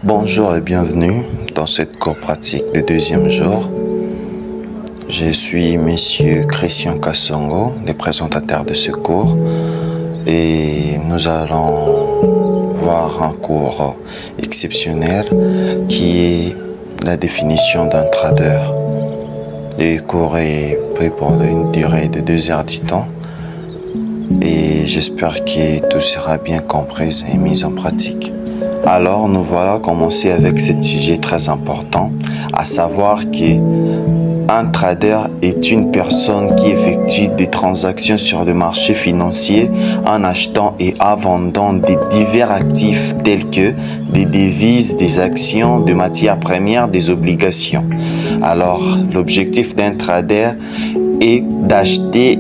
Bonjour et bienvenue dans cette cours pratique de deuxième jour. Je suis Monsieur Christian Kassongo, le présentateur de ce cours, et nous allons voir un cours exceptionnel qui est la définition d'un trader. Le cours est pris pour une durée de 2 heures du temps et j'espère que tout sera bien compris et mis en pratique. Alors nous voilà commencer avec ce sujet très important, à savoir que un trader est une personne qui effectue des transactions sur le marché financier en achetant et en vendant des divers actifs tels que des devises, des actions, des matières premières, des obligations. Alors, l'objectif d'un trader est d'acheter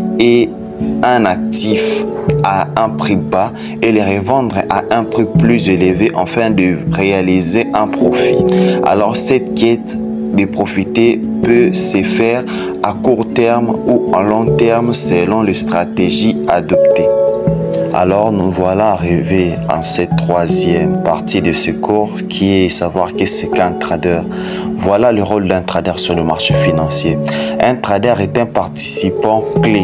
un actif à un prix bas et les revendre à un prix plus élevé afin de réaliser un profit. Alors, cette quête de profiter peut se faire à court terme ou à long terme selon les stratégies adoptées. Alors nous voilà arrivés en cette troisième partie de ce cours qui est savoir qu'est-ce qu'un trader. Voilà le rôle d'un trader sur le marché financier. Un trader est un participant clé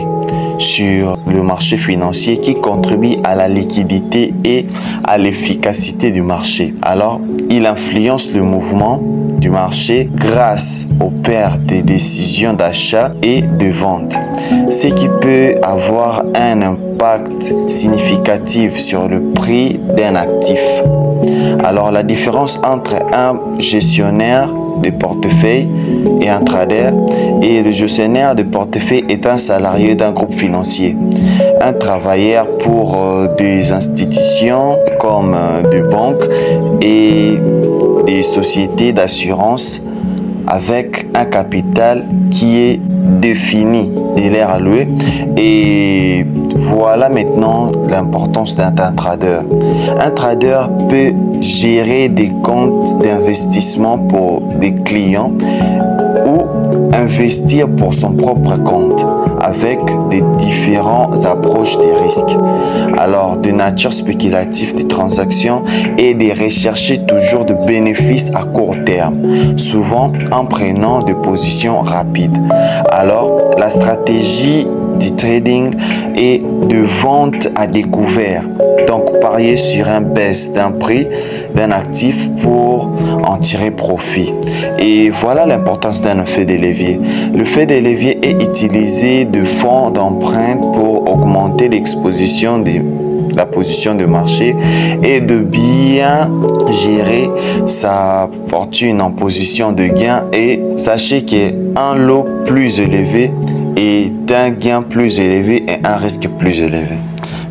sur le marché financier qui contribue à la liquidité et à l'efficacité du marché. Alors, il influence le mouvement du marché grâce au père des décisions d'achat et de vente, ce qui peut avoir un impact significatif sur le prix d'un actif. Alors, la différence entre un gestionnaire de portefeuille et un trader, et le gestionnaire de portefeuille est un salarié d'un groupe financier, un travailleur pour des institutions comme des banques et des sociétés d'assurance avec un capital qui est défini de l'air alloué. Et voilà maintenant l'importance d'un trader. Un trader peut gérer des comptes d'investissement pour des clients ou investir pour son propre compte avec des différentes approches des risques. Alors, de nature spéculative des transactions et de rechercher toujours de bénéfices à court terme, souvent en prenant des positions rapides. Alors, la stratégie du trading est de vente à découvert. Donc, parier sur un baisse d'un prix d'un actif pour en tirer profit. Et voilà l'importance d'un effet de levier. L'effet de levier est utilisé de fonds d'emprunte pour augmenter l'exposition de la position de marché et de bien gérer sa fortune en position de gain. Et sachez qu'un lot plus élevé est un gain plus élevé et un risque plus élevé.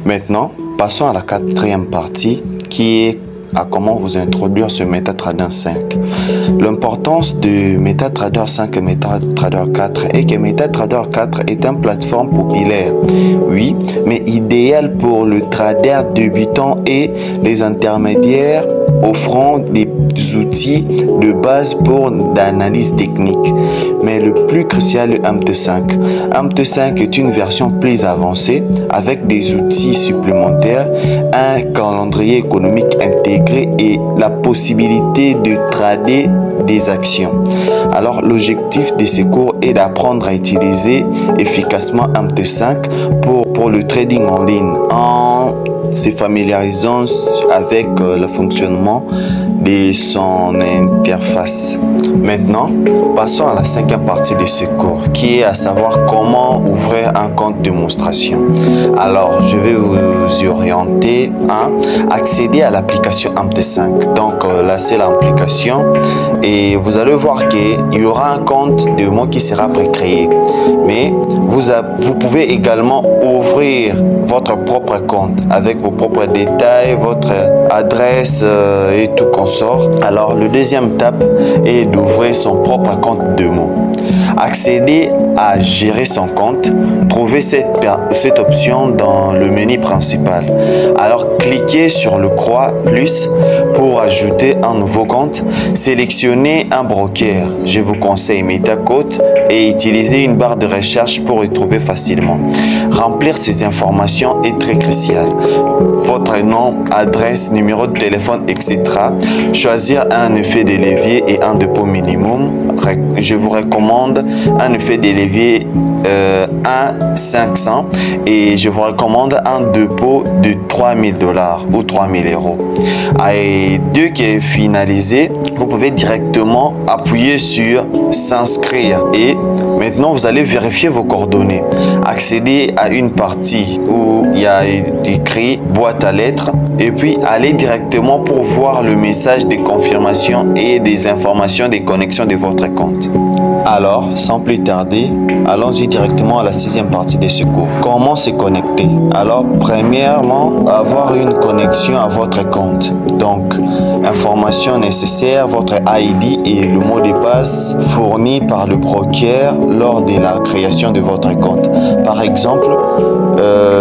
Maintenant, passons à la quatrième partie qui est à comment vous introduire ce MetaTrader 5. L'importance de MetaTrader 5 et MetaTrader 4 est que MetaTrader 4 est une plateforme populaire, oui, mais idéale pour le trader débutant et les intermédiaires offrant des outils de base pour l'analyse technique. Mais le plus crucial, le MT5. MT5 est une version plus avancée avec des outils supplémentaires, un calendrier économique intégré et la possibilité de trader des actions. Alors, l'objectif de ce cours est d'apprendre à utiliser efficacement MT5 pour le trading en ligne en se familiarisant avec le fonctionnement de son interface. Maintenant, passons à la cinquième partie de ce cours qui est à savoir comment ouvrir un compte démonstration. Alors, je vais vous orienter à accéder à l'application MT5. Donc, là, c'est l'application et vous allez voir qu'il y aura un compte de moi qui sera pré-créé. Mais vous pouvez également ouvrir votre propre compte avec vos propres détails, votre adresse et tout consort. Alors, le deuxième étape est d'ouvrir son propre compte de mots. Accéder à gérer son compte, trouvez cette option dans le menu principal. Alors, cliquez sur le croix plus pour ajouter un nouveau compte. Sélectionnez un broker. Je vous conseille MetaCote, et utilisez une barre de recherche pour y trouver facilement. Remplir ces informations est très crucial. Votre nom, adresse, numéro de téléphone, etc. Choisir un effet de levier et un dépôt minimum. Je vous recommande un effet de levier 1,500 et je vous recommande un dépôt de 3000 $ ou 3000 €. Et dès qu'il est finalisé, vous pouvez directement appuyer sur s'inscrire et maintenant vous allez vérifier vos coordonnées. Accéder à une partie où il y a écrit boîte à lettres et puis aller directement pour voir le message de confirmation et des informations des connexions de votre compte. Alors, sans plus tarder, allons-y directement à la 6e partie de ce cours. Comment se connecter? Alors, premièrement, avoir une connexion à votre compte. Donc, informations nécessaires, votre ID et le mot de passe fourni par le broker lors de la création de votre compte. Par exemple,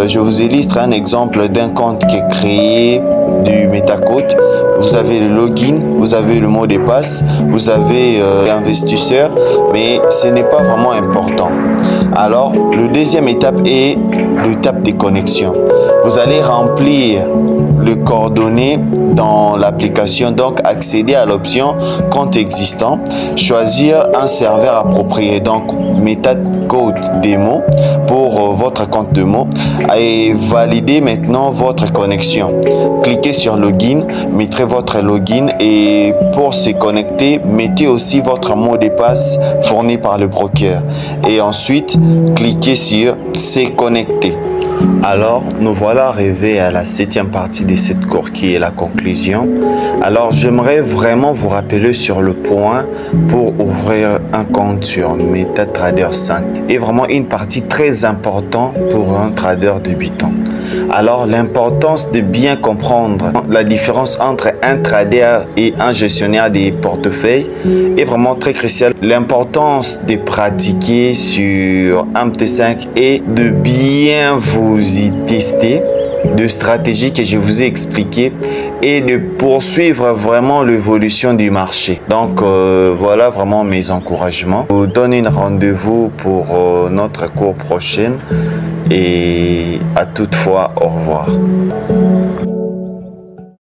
je vous illustre un exemple d'un compte qui est créé du MetaQuote. Vous avez le login, vous avez le mot de passe, vous avez l'investisseur, mais ce n'est pas vraiment important. Alors, le deuxième étape est l'étape de connexion. Vous allez remplir les coordonnées dans l'application, donc accéder à l'option compte existant, choisir un serveur approprié, donc MetaQuote démo pour votre compte démo et valider maintenant votre connexion. Cliquez sur login, mettrez votre login et pour se connecter, mettez aussi votre mot de passe fourni par le broker et ensuite cliquez sur se connecter. Alors, nous voilà arrivés à la 7e partie de cette cours qui est la conclusion. Alors, j'aimerais vraiment vous rappeler sur le point pour ouvrir un compte sur MetaTrader 5 est vraiment une partie très importante pour un trader débutant. Alors, l'importance de bien comprendre la différence entre un trader et un gestionnaire des portefeuilles est vraiment très cruciale. L'importance de pratiquer sur MT5 et de bien vous y tester, de stratégies que je vous ai expliquées et de poursuivre vraiment l'évolution du marché. Donc voilà vraiment mes encouragements. Je vous donne un rendez-vous pour notre cours prochain et à toute fois, au revoir.